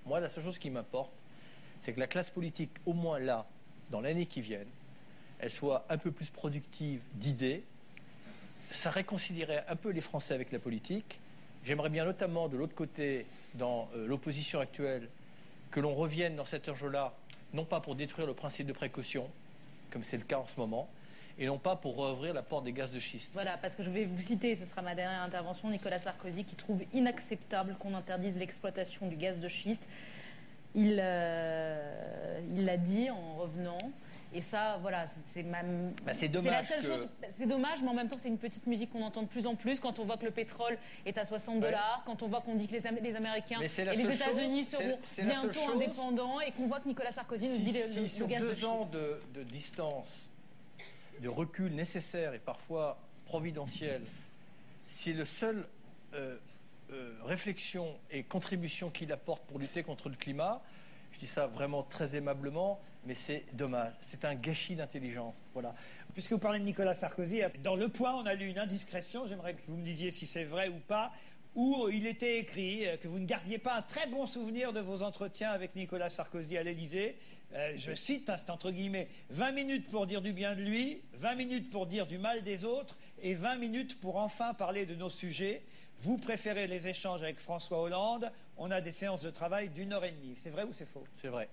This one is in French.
Moi, la seule chose qui m'importe, c'est que la classe politique, au moins là, dans l'année qui vient, elle soit un peu plus productive d'idées. Ça réconcilierait un peu les Français avec la politique. J'aimerais bien notamment, de l'autre côté, dans l'opposition actuelle, que l'on revienne dans cet enjeu-là, non pas pour détruire le principe de précaution, comme c'est le cas en ce moment, et non pas pour rouvrir la porte des gaz de schiste. Voilà, parce que je vais vous citer, ce sera ma dernière intervention, Nicolas Sarkozy qui trouve inacceptable qu'on interdise l'exploitation du gaz de schiste. Il l'a dit en revenant. Et ça, voilà, c'est dommage. C'est la seule chose. C'est dommage, mais en même temps, c'est une petite musique qu'on entend de plus en plus quand on voit que le pétrole est à $60, quand on voit qu'on dit que les Américains et les États-Unis seront bientôt indépendants, et qu'on voit que Nicolas Sarkozy nous dit le sur gaz de 2 ans de distance, de recul nécessaire et parfois providentiel, si le seul réflexion et contribution qu'il apporte pour lutter contre le climat, je dis ça vraiment très aimablement, mais c'est dommage. C'est un gâchis d'intelligence. Voilà. Puisque vous parlez de Nicolas Sarkozy, dans Le Point, on a lu une indiscrétion, j'aimerais que vous me disiez si c'est vrai ou pas, où il était écrit que vous ne gardiez pas un très bon souvenir de vos entretiens avec Nicolas Sarkozy à l'Élysée. Je cite, c'est entre guillemets, 20 minutes pour dire du bien de lui, 20 minutes pour dire du mal des autres, et 20 minutes pour enfin parler de nos sujets. Vous préférez les échanges avec François Hollande. On a des séances de travail d'1 heure et demie. C'est vrai ou c'est faux? C'est vrai.